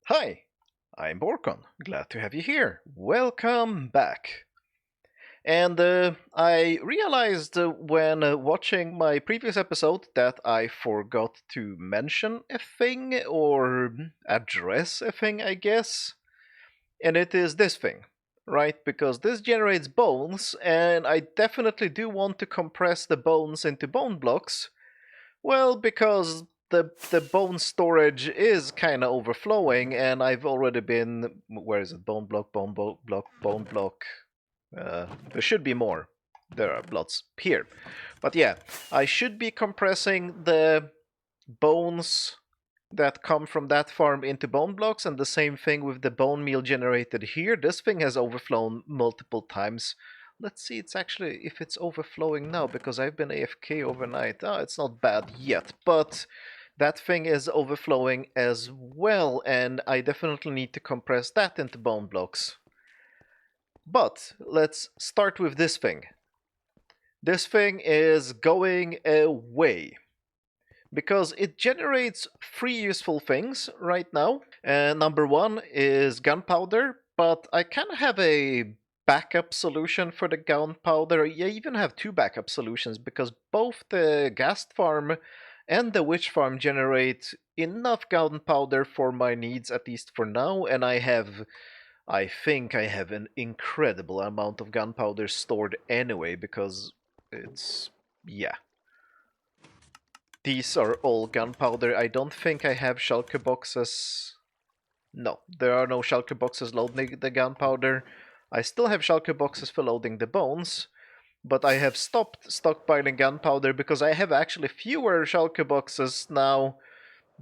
Hi, I'm Borkon. Glad to have you here. Welcome back. And I realized when watching my previous episode that I forgot to mention a thing or address a thing, I guess. And it is this thing, right? Because this generates bones, and I definitely do want to compress the bones into bone blocks. Well, because the bone storage is kind of overflowing, and I've already been. Where is it? Block, bone block. There should be more. There are lots here, but yeah, I should be compressing the bones that come from that farm into bone blocks, and the same thing with the bone meal generated here. This thing has overflown multiple times. Let's see, it's actually if it's overflowing now because I've been AFK overnight. Oh, it's not bad yet, but that thing is overflowing as well, and I definitely need to compress that into bone blocks. But let's start with this thing. This thing is going away because it generates three useful things right now. Number one is gunpowder, but I kind of have a backup solution for the gunpowder. I even have two backup solutions because both the ghast farm and the witch farm generate enough gunpowder for my needs, at least for now, and I think I have an incredible amount of gunpowder stored anyway because it's, yeah. These are all gunpowder. I don't think I have shulker boxes. No, there are no shulker boxes loading the gunpowder. I still have shulker boxes for loading the bones, but I have stopped stockpiling gunpowder because I have actually fewer shulker boxes now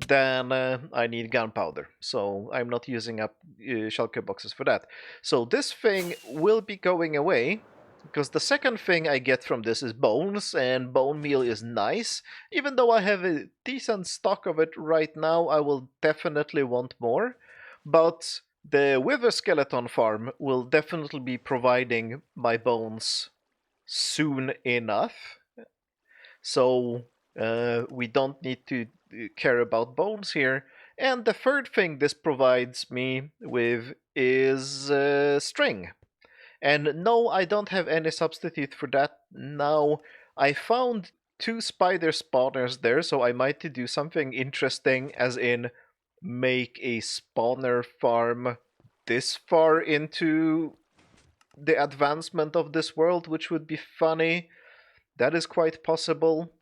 than I need gunpowder. So I'm not using up shulker boxes for that. So this thing will be going away because the second thing I get from this is bones, and bone meal is nice. Even though I have a decent stock of it right now, I will definitely want more. But the wither skeleton farm will definitely be providing my bones soon enough. So we don't need to care about bones here. And the third thing this provides me with is string. And no, I don't have any substitute for that now. I found two spider spawners there, so I might do something interesting, as in make a spawner farm this far into the advancement of this world, which would be funny. That is quite possible.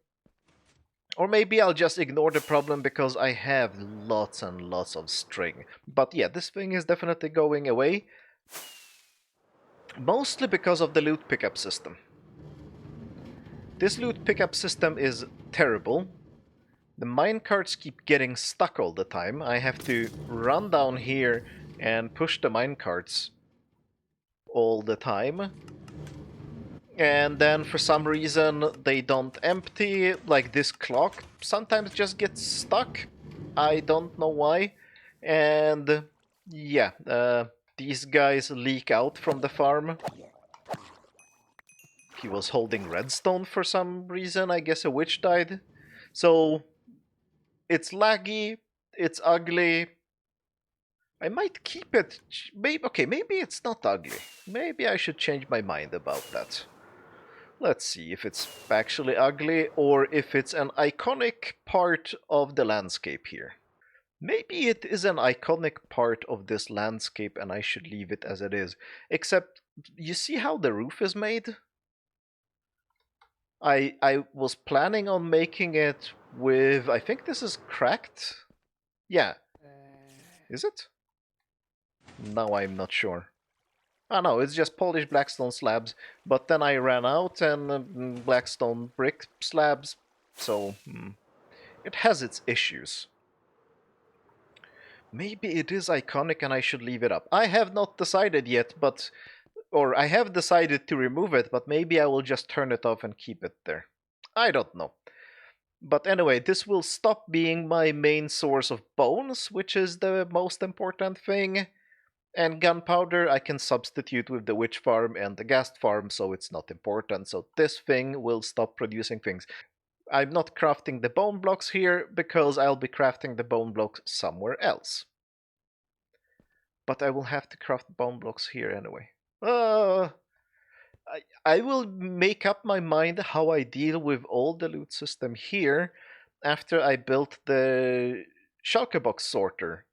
Or maybe I'll just ignore the problem because I have lots and lots of string. But yeah, this thing is definitely going away. Mostly because of the loot pickup system. This loot pickup system is terrible. The minecarts keep getting stuck all the time. I have to run down here and push the minecarts all the time. And then for some reason they don't empty, like this clock sometimes just gets stuck. I don't know why. And yeah, these guys leak out from the farm. He was holding redstone for some reason. I guess a witch died. So it's laggy, it's ugly. I might keep it. Maybe okay, maybe it's not ugly. Maybe I should change my mind about that. Let's see if it's actually ugly or if it's an iconic part of the landscape here. Maybe it is an iconic part of this landscape and I should leave it as it is. Except, you see how the roof is made? I was planning on making it with, I think this is cracked? Yeah. Is it? Now I'm not sure. Ah no, it's just polished blackstone slabs, but then I ran out and blackstone brick slabs, so it has its issues. Maybe it is iconic and I should leave it up. I have not decided yet, but or I have decided to remove it, but maybe I will just turn it off and keep it there. I don't know. But anyway, this will stop being my main source of bones, which is the most important thing. And gunpowder I can substitute with the witch farm and the ghast farm, so it's not important. So this thing will stop producing things. I'm not crafting the bone blocks here because I'll be crafting the bone blocks somewhere else. but I will have to craft bone blocks here anyway. Uh, I will make up my mind how I deal with all the loot system here after I built the shulker box sorter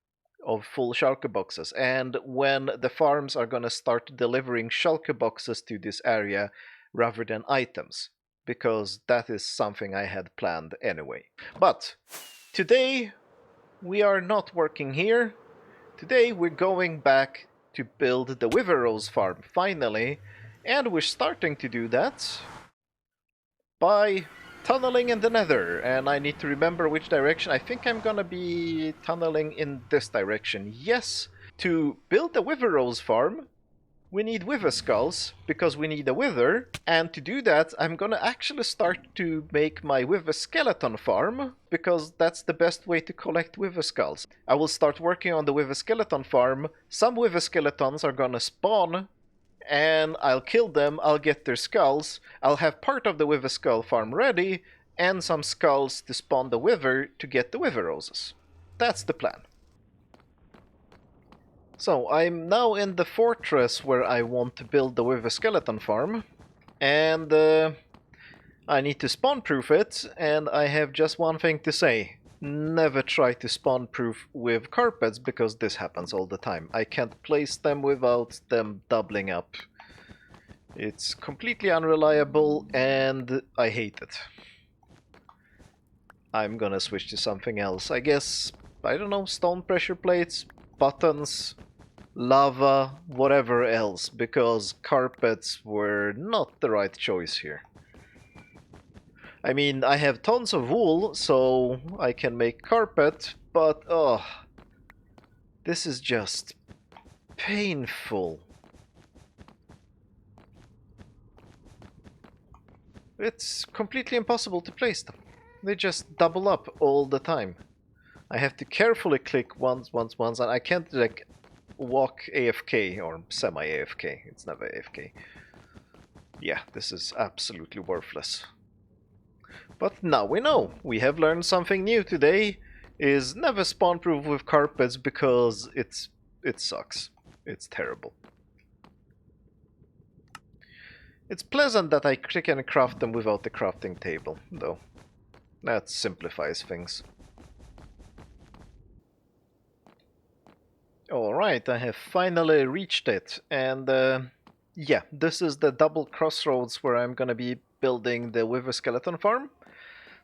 of full shulker boxes, and when the farms are gonna start delivering shulker boxes to this area rather than items, because that is something I had planned anyway. But today we are not working here. Today we're going back to build the Wither Rose farm finally, and we're starting to do that by tunneling in the nether, and I need to remember which direction. I think I'm gonna be tunneling in this direction. Yes, to build the Wither Rose farm, we need wither skulls, because we need a wither, and to do that I'm gonna actually start to make my wither skeleton farm, because that's the best way to collect wither skulls. I will start working on the wither skeleton farm. Some wither skeletons are gonna spawn, and I'll kill them, I'll get their skulls, I'll have part of the wither skull farm ready, and some skulls to spawn the wither to get the wither roses. That's the plan. So, I'm now in the fortress where I want to build the Wither Skeleton farm, and I need to spawn-proof it, and I have just one thing to say. Never try to spawn-proof with carpets, because this happens all the time. I can't place them without them doubling up. It's completely unreliable, and I hate it. I'm gonna switch to something else. I guess, I don't know, stone pressure plates, buttons, lava, whatever else, because carpets were not the right choice here. I mean, I have tons of wool, so I can make carpet, but this is just painful. It's completely impossible to place them. They just double up all the time. I have to carefully click once, and I can't like walk AFK or semi-AFK. It's never AFK. Yeah, this is absolutely worthless. But now we know. We have learned something new today. Is never spawn-proof with carpets, because it sucks. It's terrible. It's pleasant that I can craft them without the crafting table, though. That simplifies things. Alright, I have finally reached it, and yeah, this is the double crossroads where I'm gonna be building the Wither Skeleton farm.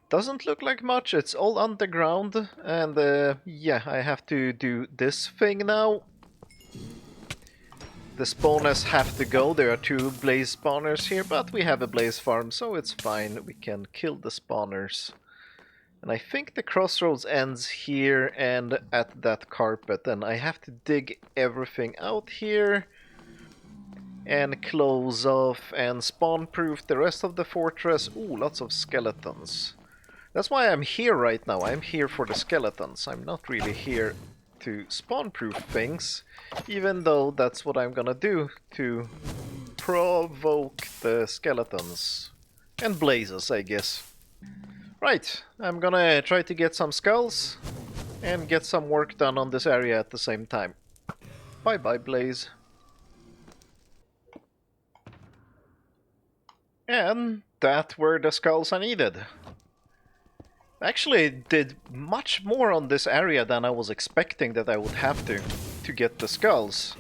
Doesn't look like much, it's all underground, and yeah, I have to do this thing now. The spawners have to go, there are 2 blaze spawners here, but we have a blaze farm, so it's fine, we can kill the spawners. And I think the crossroads ends here and at that carpet, and I have to dig everything out here and close off and spawn-proof the rest of the fortress. Ooh, lots of skeletons. That's why I'm here right now. I'm here for the skeletons. I'm not really here to spawn-proof things, even though that's what I'm gonna do to provoke the skeletons. And blazes, I guess. Right, I'm gonna try to get some skulls and get some work done on this area at the same time. Bye bye, Blaze. And that were the skulls I needed. Actually, did much more on this area than I was expecting that I would have to get the skulls.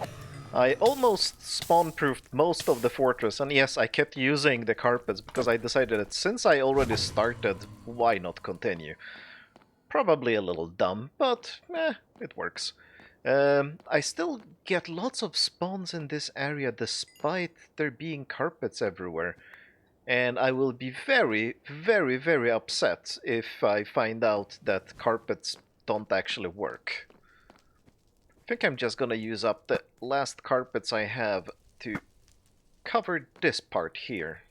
I almost spawn-proofed most of the fortress, and yes, I kept using the carpets because I decided that since I already started, why not continue? Probably a little dumb, but it works. I still get lots of spawns in this area despite there being carpets everywhere. And I will be very, very, very upset if I find out that carpets don't actually work. I think I'm just gonna use up the last carpets I have to cover this part here.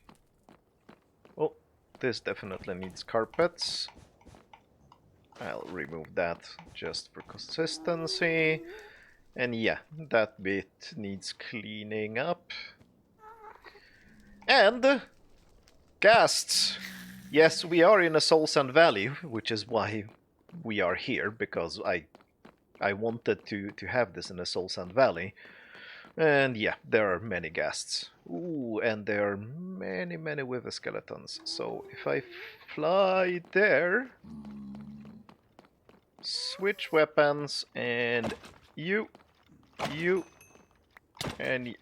Oh, this definitely needs carpets. I'll remove that just for consistency. And yeah, that bit needs cleaning up. And ghasts! Yes, we are in a Soul Sand Valley, which is why we are here, because I I wanted to have this in the Soul Sand Valley. And yeah, there are many ghasts. Ooh, and there are many wither skeletons. So if I fly there, switch weapons, and you, and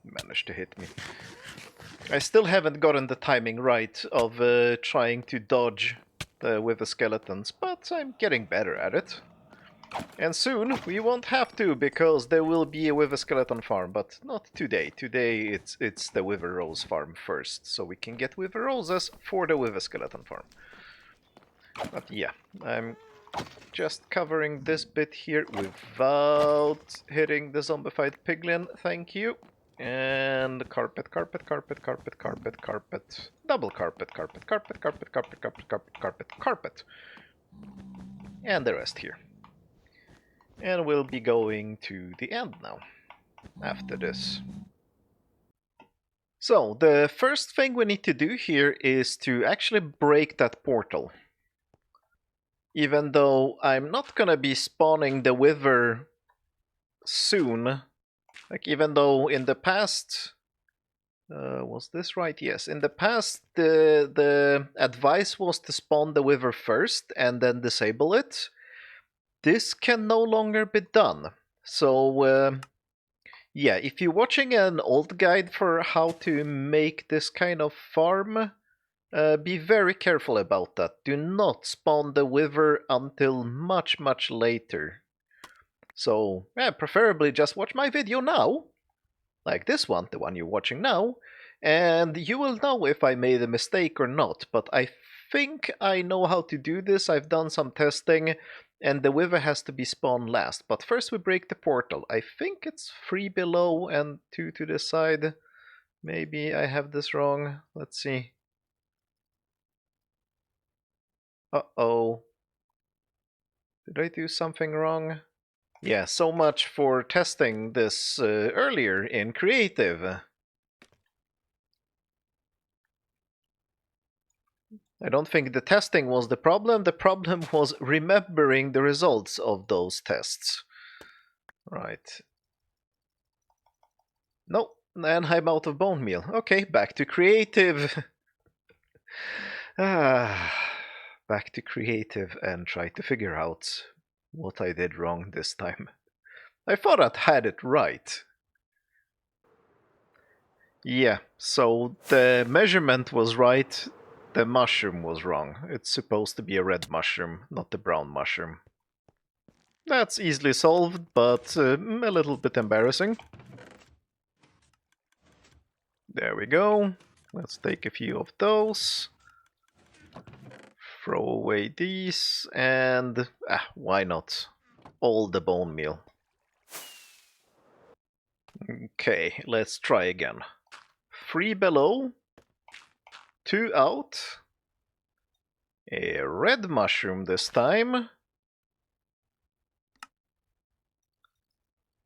managed to hit me. I still haven't gotten the timing right of trying to dodge with the skeletons, but I'm getting better at it. And soon we won't have to, because there will be a Wither Skeleton farm, but not today. Today it's the Wither Rose farm first, so we can get Wither Roses for the Wither Skeleton farm. But yeah, I'm just covering this bit here without hitting the zombified piglin, thank you. And carpet, double carpet. And the rest here. And we'll be going to the end now, after this. So, the first thing we need to do here is to actually break that portal. Even though I'm not gonna be spawning the Wither soon, like even though in the past... was this right? Yes. In the past, the advice was to spawn the Wither first and then disable it. This can no longer be done. So, yeah, if you're watching an old guide for how to make this kind of farm, be very careful about that. Do not spawn the Wither until much later. So, yeah, preferably just watch my video now, like this one, the one you're watching now, and you will know if I made a mistake or not, but I think I know how to do this. I've done some testing, and the Wither has to be spawned last. But first we break the portal. I think it's 3 below and 2 to the side. Maybe I have this wrong. Let's see. Uh-oh. Did I do something wrong? Yeah, so much for testing this earlier in creative. I don't think the testing was the problem was remembering the results of those tests. Right. No, and I'm out of bone meal. Okay, back to creative. Back to creative and try to figure out what I did wrong this time. I thought I had it right. Yeah, so the measurement was right, the mushroom was wrong. It's supposed to be a red mushroom, not the brown mushroom. That's easily solved, but a little bit embarrassing. There we go. Let's take a few of those. Throw away these, and why not? All the bone meal. Okay, let's try again. 3 below, 2 out. A red mushroom this time.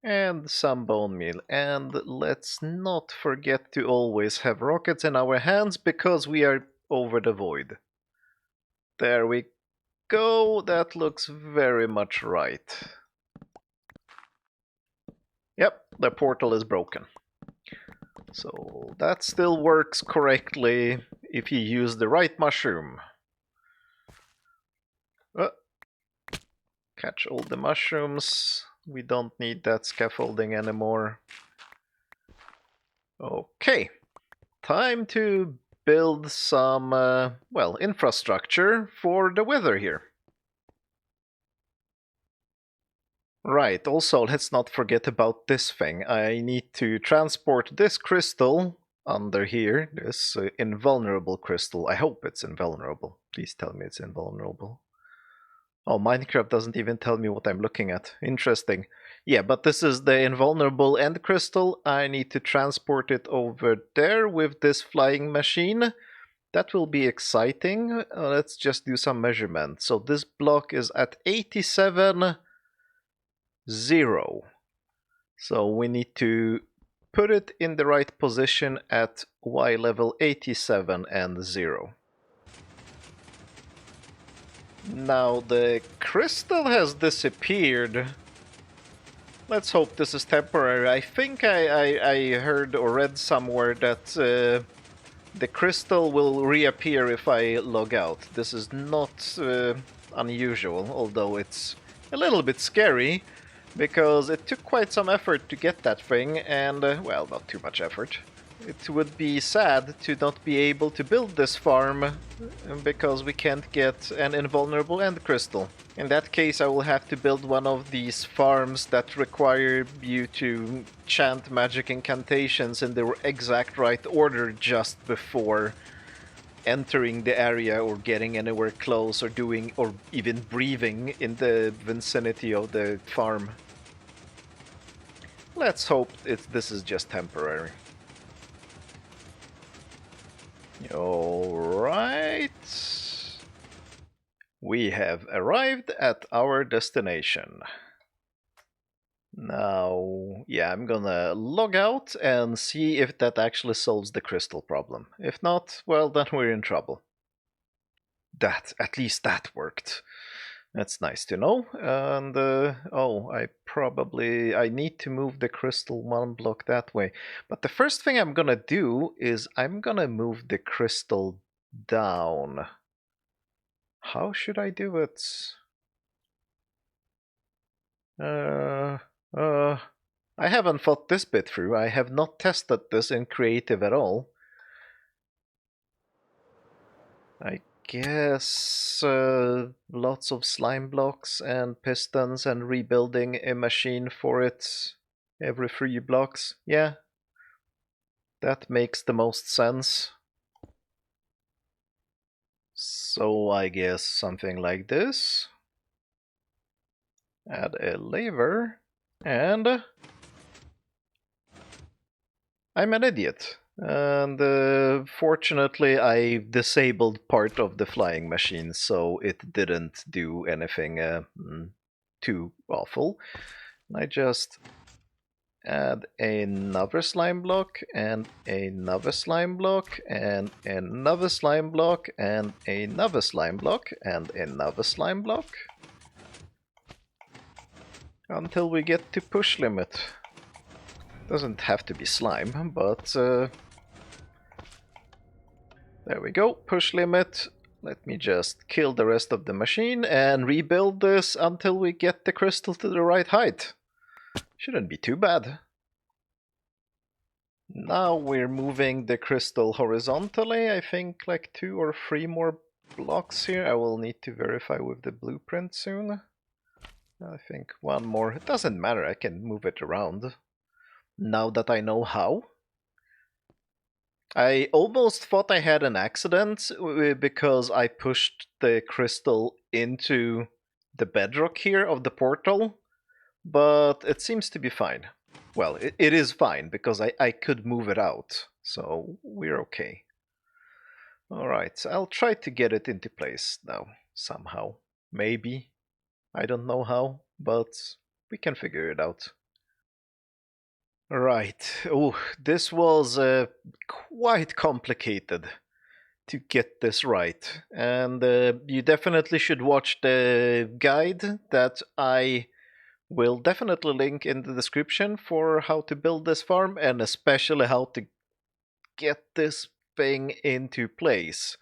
And some bone meal. And let's not forget to always have rockets in our hands, because we are over the void. There we go. That looks very much right. Yep, the portal is broken. So that still works correctly if you use the right mushroom. Catch all the mushrooms. We don't need that scaffolding anymore. Okay, time to build some, well, infrastructure for the Wither here. Right, also let's not forget about this thing. I need to transport this crystal under here, this invulnerable crystal. I hope it's invulnerable. Please tell me it's invulnerable. Oh, Minecraft doesn't even tell me what I'm looking at. Interesting. Yeah, but this is the invulnerable end crystal. I need to transport it over there with this flying machine. That will be exciting. Let's just do some measurement. So this block is at 87, 0. So we need to put it in the right position at Y level 87 and 0. Now the crystal has disappeared. Let's hope this is temporary. I think I heard or read somewhere that the crystal will reappear if I log out. This is not unusual, although it's a little bit scary, because it took quite some effort to get that thing, and, well, not too much effort. It would be sad to not be able to build this farm because we can't get an invulnerable end crystal. In that case, I will have to build one of these farms that require you to chant magic incantations in the exact right order just before entering the area or getting anywhere close or doing or even breathing in the vicinity of the farm. Let's hope this is just temporary. Alright. We have arrived at our destination. Now, yeah, I'm gonna log out and see if that actually solves the crystal problem. If not, well, then we're in trouble. At least that worked. That's nice to know. And, oh, I need to move the crystal one block that way. But the first thing I'm gonna do is I'm gonna move the crystal down. How should I do it? I haven't thought this bit through. I have not tested this in creative at all. I guess lots of slime blocks and pistons and rebuilding a machine for it every 3 blocks. Yeah, that makes the most sense. So I guess something like this. Add a lever, and I'm an idiot. And fortunately, I disabled part of the flying machine, so it didn't do anything too awful. I just add another slime block, and another slime block, and another slime block, and another slime block, and another slime block, until we get to push limit. Doesn't have to be slime, but there we go, push limit. Let me just kill the rest of the machine and rebuild this until we get the crystal to the right height. Shouldn't be too bad. Now we're moving the crystal horizontally. I think like 2 or 3 more blocks here. I will need to verify with the blueprint soon. I think 1 more. It doesn't matter, I can move it around now that I know how. I almost thought I had an accident because I pushed the crystal into the bedrock here of the portal, but it seems to be fine. Well, it is fine because I could move it out, so we're okay. Alright, I'll try to get it into place now, somehow. Maybe. I don't know how, but we can figure it out. Right. Oh, this was quite complicated to get this right. And you definitely should watch the guide that I will definitely link in the description for how to build this farm and especially how to get this thing into place.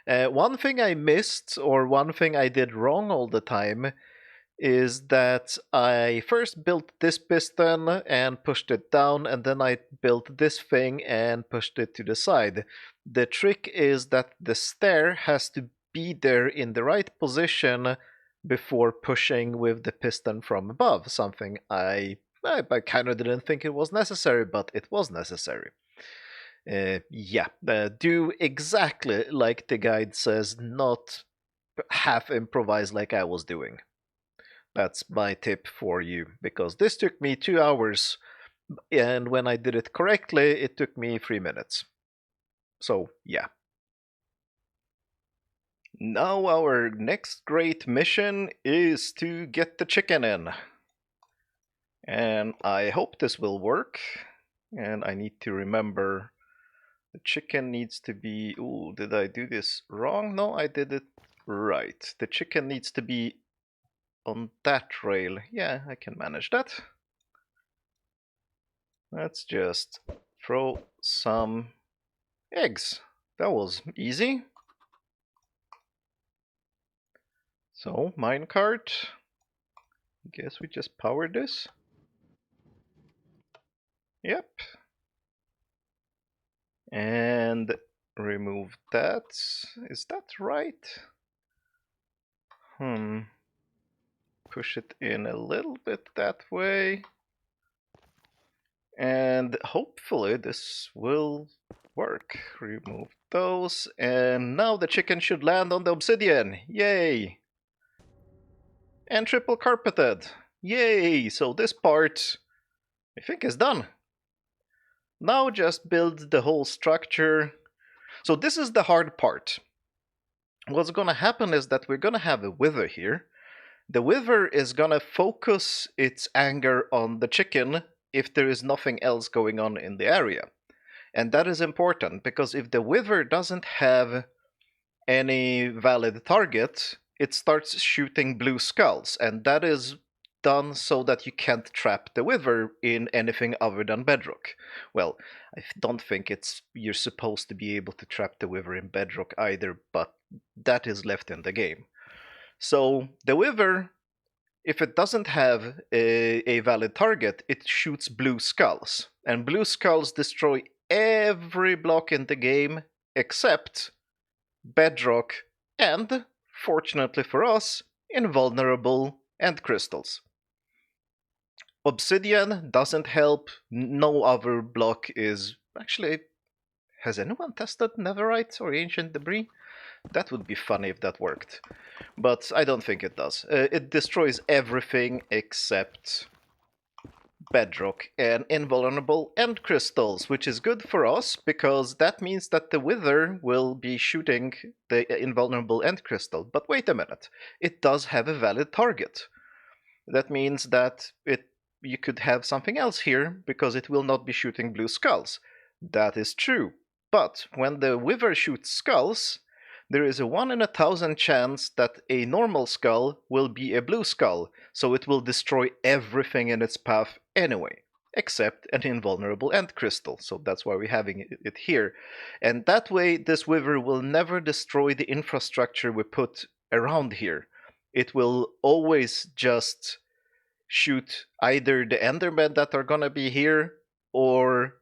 One thing I missed, or one thing I did wrong all the time, is that I first built this piston and pushed it down, and then I built this thing and pushed it to the side. The trick is that the stair has to be there in the right position before pushing with the piston from above, something I kind of didn't think it was necessary, but it was necessary. Do exactly like the guide says, not half improvise like I was doing. That's my tip for you, because this took me 2 hours, and when I did it correctly, it took me 3 minutes. So, yeah. Now our next great mission is to get the chicken in. And I hope this will work. And I need to remember the chicken needs to be... Ooh, did I do this wrong? No, I did it Right, the chicken needs to be on that rail. Yeah, I can manage that. Let's just throw some eggs. That was easy. So, minecart. Guess we just power this. Yep. And remove that. Is that right? Push it in a little bit that way. And hopefully this will work. Remove those. And now the chicken should land on the obsidian. Yay! And triple carpeted. Yay! So this part, I think, is done. Now just build the whole structure. So this is the hard part. What's gonna happen is that we're gonna have a wither here. The wither is gonna focus its anger on the chicken if there is nothing else going on in the area. And that is important because if the wither doesn't have any valid target, it starts shooting blue skulls, and that is done so that you can't trap the wither in anything other than bedrock. Well, I don't think you're supposed to be able to trap the wither in bedrock either, but that is left in the game. So the wither, if it doesn't have a valid target, it shoots blue skulls, and blue skulls destroy every block in the game except bedrock, and, fortunately for us, invulnerable and crystals. Obsidian doesn't help. No other block is... Actually, has anyone tested netherite or ancient debris? That would be funny if that worked. But I don't think it does. It destroys everything except bedrock and invulnerable and crystals, which is good for us because that means that the wither will be shooting the invulnerable end crystal. But wait a minute, it does have a valid target. That means that you could have something else here because it will not be shooting blue skulls. That is true. But when the wither shoots skulls, there is a 1 in 1,000 chance that a normal skull will be a blue skull, so it will destroy everything in its path anyway, except an invulnerable end crystal. So that's why we're having it here. And that way, this wither will never destroy the infrastructure we put around here. It will always just shoot either the endermen that are gonna be here, or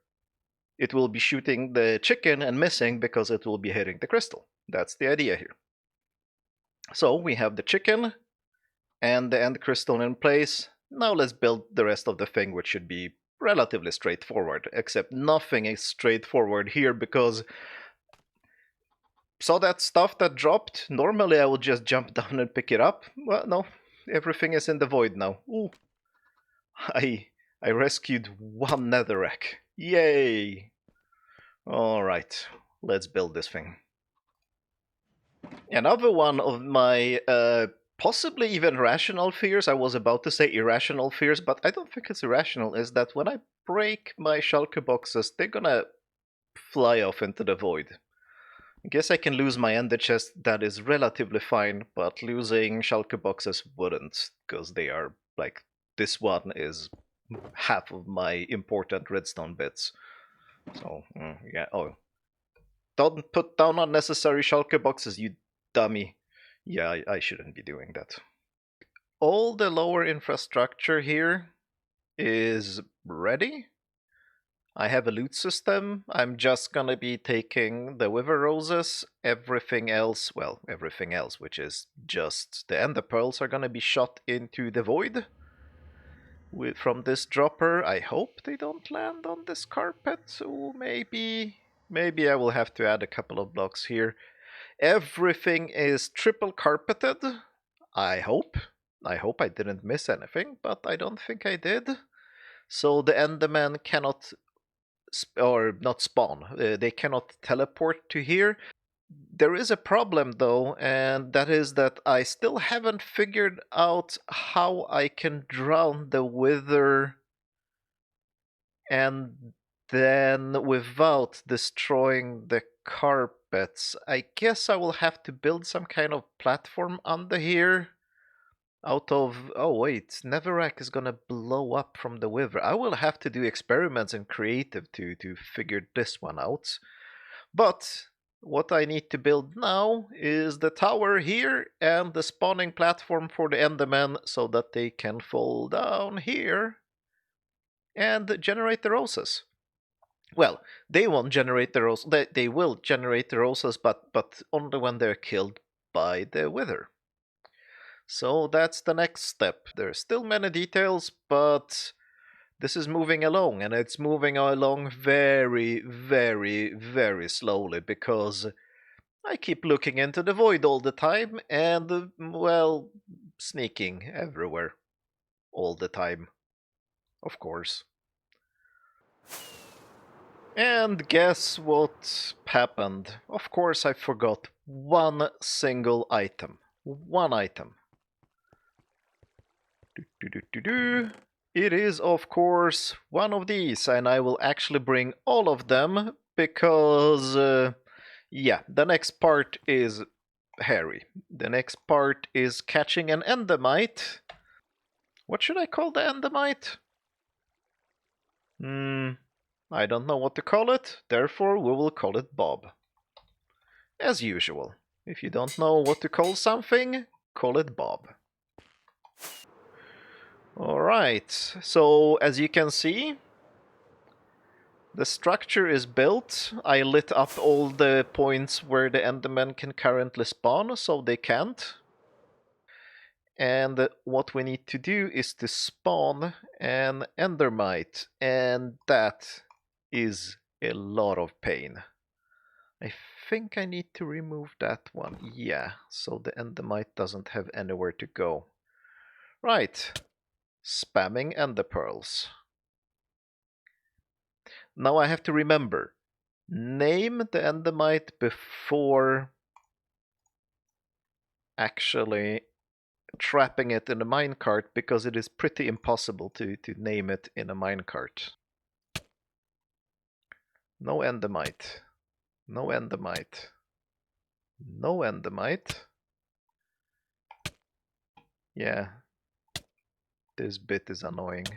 it will be shooting the chicken and missing because it will be hitting the crystal. That's the idea here. So we have the chicken and the end crystal in place. Now let's build the rest of the thing, which should be relatively straightforward, except nothing is straightforward here because saw that stuff that dropped. Normally I would just jump down and pick it up. Well, no, everything is in the void now. Ooh. I rescued one netherrack. Yay! Alright, let's build this thing. Another one of my possibly even rational fears, I was about to say irrational fears, but I don't think it's irrational, is that when I break my shulker boxes, they're gonna fly off into the void. I guess I can lose my ender chest, that is relatively fine, but losing shulker boxes wouldn't, because they are, like, this one is half of my important redstone bits. So, yeah, oh. Don't put down unnecessary shulker boxes, you dummy. Yeah, I shouldn't be doing that. All the lower infrastructure here is ready. I have a loot system. I'm just gonna be taking the wither roses. Everything else, well, everything else, which is just the ender pearls, are gonna be shot into the void from this dropper. I hope they don't land on this carpet, so maybe I will have to add a couple of blocks here. Everything is triple carpeted. I hope. I hope I didn't miss anything, but I don't think I did. So the Endermen cannot, or not spawn, they cannot teleport to here. There is a problem though, and that is that I still haven't figured out how I can drown the wither and then without destroying the carpets. I guess I will have to build some kind of platform under here. Out of... Oh wait, Netherrack is gonna blow up from the river. I will have to do experiments in creative to figure this one out. But what I need to build now is the tower here and the spawning platform for the Endermen so that they can fall down here and generate the roses. Well, they won't generate the roses. They will generate the roses, but only when they're killed by the wither. So that's the next step. There's still many details, but this is moving along, and it's moving along very, very, very slowly because I keep looking into the void all the time and, well, sneaking everywhere all the time, of course. And guess what happened? Of course, I forgot one single item. One item. It is, of course, one of these, and I will actually bring all of them because, yeah, the next part is hairy. The next part is catching an endermite. What should I call the endermite? I don't know what to call it, therefore we will call it Bob. As usual, if you don't know what to call something, call it Bob. Alright, so as you can see, the structure is built. I lit up all the points where the Endermen can currently spawn, so they can't. And what we need to do is to spawn an Endermite, and that is a lot of pain. I think I need to remove that one. Yeah, so the Endermite doesn't have anywhere to go. Right. Spamming ender pearls. Now I have to remember. Name the endermite before actually trapping it in a minecart because it is pretty impossible to name it in a minecart. No endermite. No endermite. No endermite. Yeah. This bit is annoying.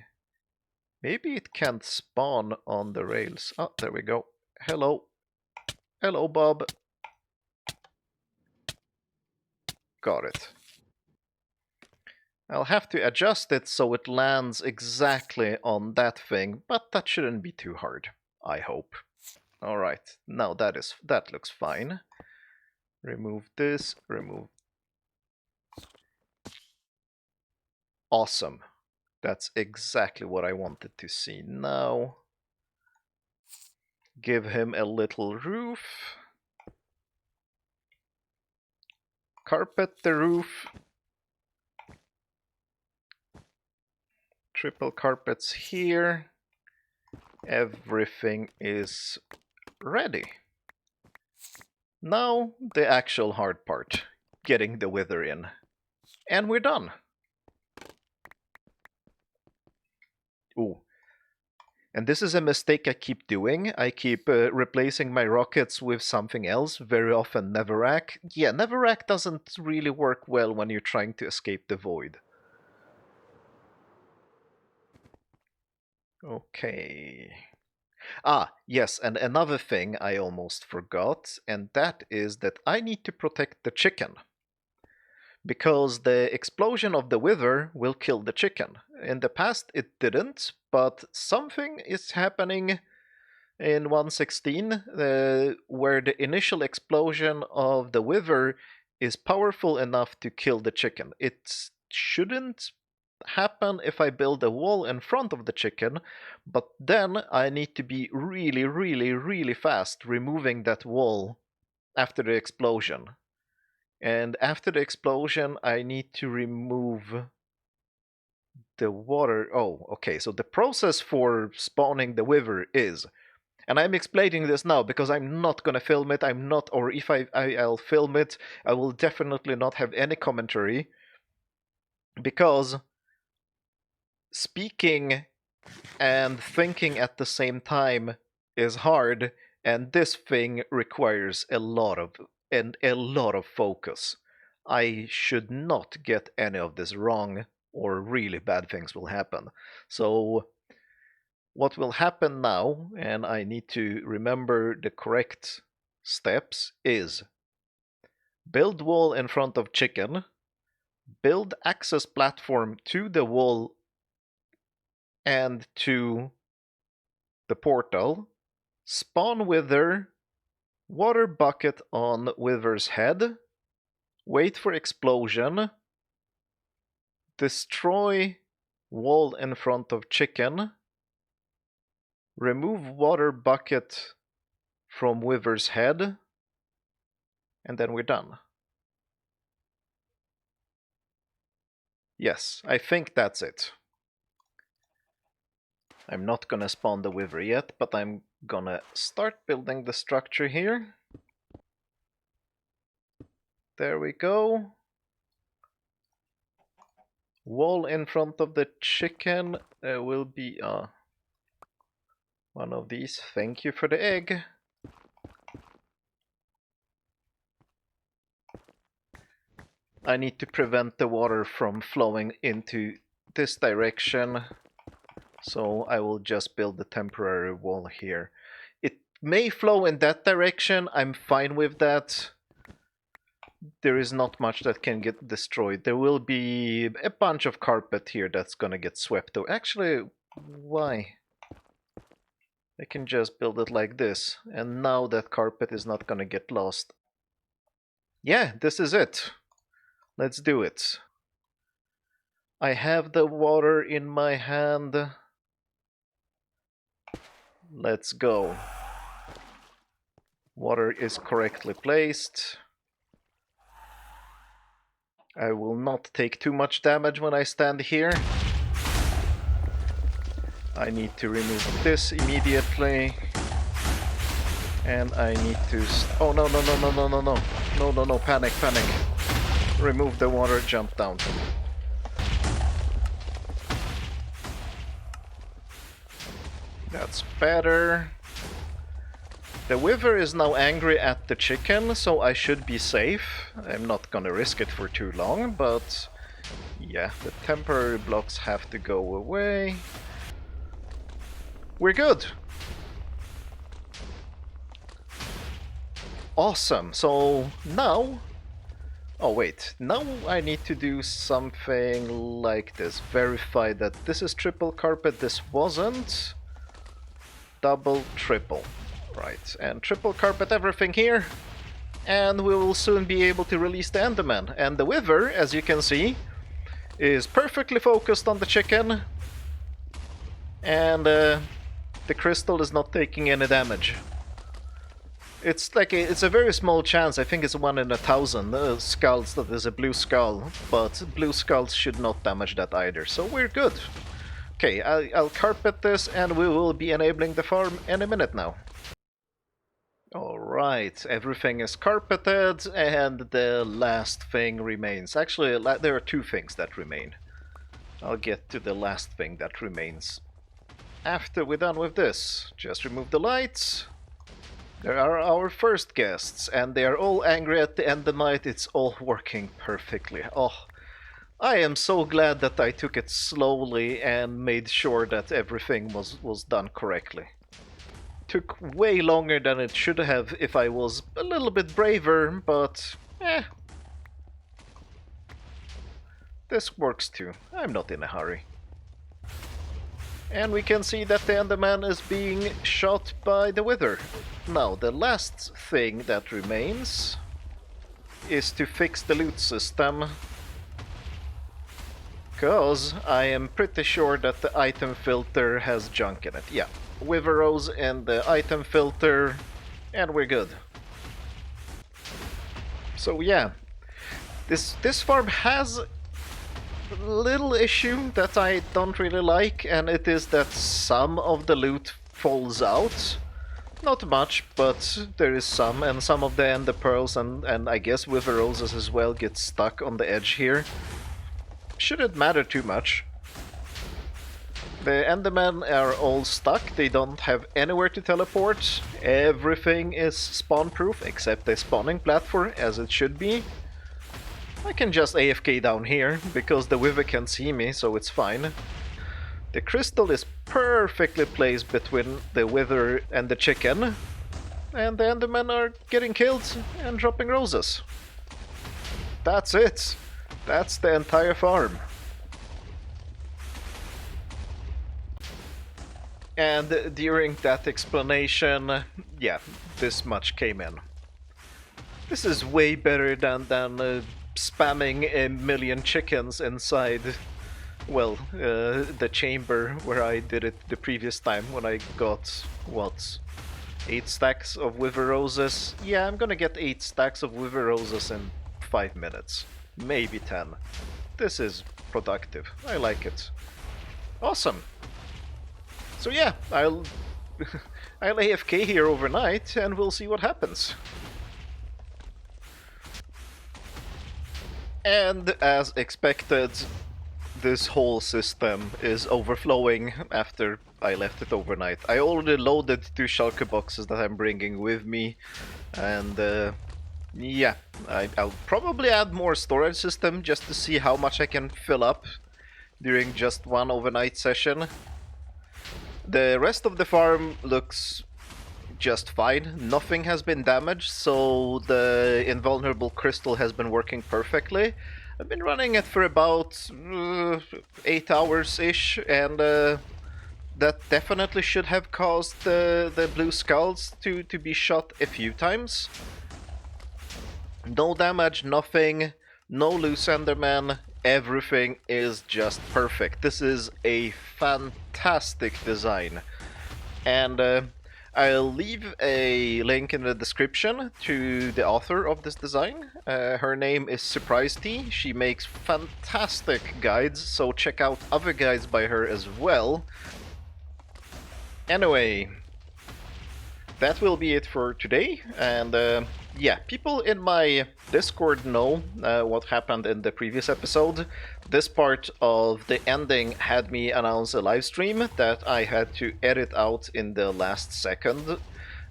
Maybe it can't spawn on the rails. Oh, there we go. Hello. Hello, Bob. Got it. I'll have to adjust it so it lands exactly on that thing, but that shouldn't be too hard, I hope. Alright, now that looks fine. Remove this, remove... Awesome. That's exactly what I wanted to see now. Give him a little roof. Carpet the roof. Triple carpets here. Everything is ready. Now the actual hard part. Getting the wither in. And we're done. Ooh. And this is a mistake I keep doing. I keep replacing my rockets with something else, very often Netherrack. Yeah, Netherrack doesn't really work well when you're trying to escape the void. Okay. Ah, yes, and another thing I almost forgot, and that is that I need to protect the chicken. Because the explosion of the wither will kill the chicken. In the past it didn't, but something is happening in 1.16 where the initial explosion of the wither is powerful enough to kill the chicken. It shouldn't happen if I build a wall in front of the chicken, but then I need to be really, really, really fast removing that wall after the explosion. And after the explosion, I need to remove the water. Oh, okay. So the process for spawning the wither is, and I'm explaining this now because I'm not gonna film it. I'm not, or if I'll film it, I will definitely not have any commentary because speaking and thinking at the same time is hard, And this thing requires a lot of focus. I should not get any of this wrong, or really bad things will happen. So what will happen now, and I need to remember the correct steps, is build wall in front of chicken, build access platform to the wall and to the portal, spawn wither, water bucket on wither's head, wait for explosion, destroy wall in front of chicken, remove water bucket from wither's head, and then we're done. Yes, I think that's it. I'm not gonna spawn the wither yet, but I'm gonna start building the structure here. There we go. Wall in front of the chicken will be one of these. Thank you for the egg. I need to prevent the water from flowing into this direction, so I will just build the temporary wall here. It may flow in that direction, I'm fine with that. There is not much that can get destroyed. There will be a bunch of carpet here that's gonna get swept over. Actually, why? I can just build it like this, and now that carpet is not gonna get lost. Yeah, this is it. Let's do it. I have the water in my hand. Let's go. Water is correctly placed. I will not take too much damage when I stand here. I need to remove this immediately. And I need to... Oh, no, no, no, no, no, no, no. No, no, no, panic, panic. Remove the water, jump down. That's better. The wither is now angry at the chicken, so I should be safe. I'm not gonna risk it for too long, but yeah, the temporary blocks have to go away. We're good. Awesome, so now... Oh wait, now I need to do something like this. Verify that this is triple carpet, this wasn't. Double, triple. Right, and triple carpet everything here. And we will soon be able to release the Enderman. And the wither, as you can see, is perfectly focused on the chicken. And the crystal is not taking any damage. It's like it's a very small chance. I think it's 1 in 1,000 skulls that is a blue skull, but blue skulls should not damage that either, so we're good. Okay, I'll carpet this and we will be enabling the farm any minute now. Alright, everything is carpeted and the last thing remains. Actually, there are 2 things that remain. I'll get to the last thing that remains after we're done with this. Just remove the lights. There are our first guests, and they are all angry at the Endermite. It's all working perfectly. Oh, I am so glad that I took it slowly and made sure that everything was done correctly. Took way longer than it should have if I was a little bit braver, but this works too. I'm not in a hurry. And we can see that the Enderman is being shot by the wither. Now, the last thing that remains is to fix the loot system. Because I am pretty sure that the item filter has junk in it. Yeah, wither rows in the item filter, and we're good. So yeah, this farm has little issue that I don't really like, and it is that some of the loot falls out. Not much, but there is some, and some of the ender pearls and I guess wither roses as well get stuck on the edge here. Shouldn't matter too much. The Endermen are all stuck, they don't have anywhere to teleport. Everything is spawn-proof except the spawning platform, as it should be. I can just AFK down here, because the Wither can't see me, so it's fine. The crystal is perfectly placed between the Wither and the chicken, and the Endermen are getting killed and dropping roses. That's it. That's the entire farm. And during that explanation, yeah, this much came in. This is way better than spamming a million chickens inside, well, the chamber where I did it the previous time when I got, what, 8 stacks of Wither Roses? Yeah, I'm gonna get 8 stacks of Wither Roses in 5 minutes. Maybe 10. This is productive. I like it. Awesome. So yeah, I'll AFK here overnight and we'll see what happens. And as expected, this whole system is overflowing after I left it overnight. I already loaded 2 shulker boxes that I'm bringing with me, and yeah, I'll probably add more storage system just to see how much I can fill up during just one overnight session. The rest of the farm looks just fine. Nothing has been damaged, so the invulnerable crystal has been working perfectly. I've been running it for about 8 hours-ish, and that definitely should have caused the blue skulls to be shot a few times. No damage, nothing, no loose enderman, everything is just perfect. This is a fantastic design. And I'll leave a link in the description to the author of this design. Her name is Surprise Tea. She makes fantastic guides, so check out other guides by her as well. Anyway, that will be it for today, and yeah, people in my Discord know what happened in the previous episode. This part of the ending had me announce a live stream that I had to edit out in the last second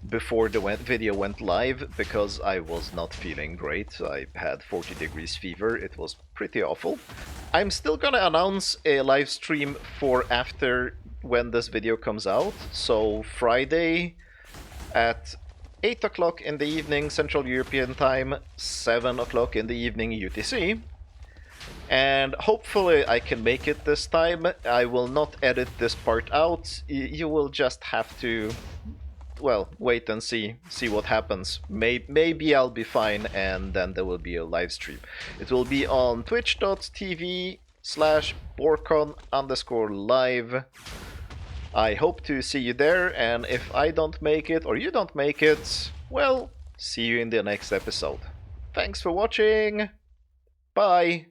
before the video went live because I was not feeling great. I had 40 degrees fever, it was pretty awful. I'm still gonna announce a live stream for after when this video comes out, so Friday at 8 o'clock in the evening Central European Time, 7 o'clock in the evening UTC. And hopefully I can make it this time. I will not edit this part out. You will just have to, well, wait and see what happens. Maybe I'll be fine and then there will be a live stream. It will be on twitch.tv/Borkon_live. I hope to see you there, and if I don't make it or you don't make it, well, see you in the next episode. Thanks for watching. Bye.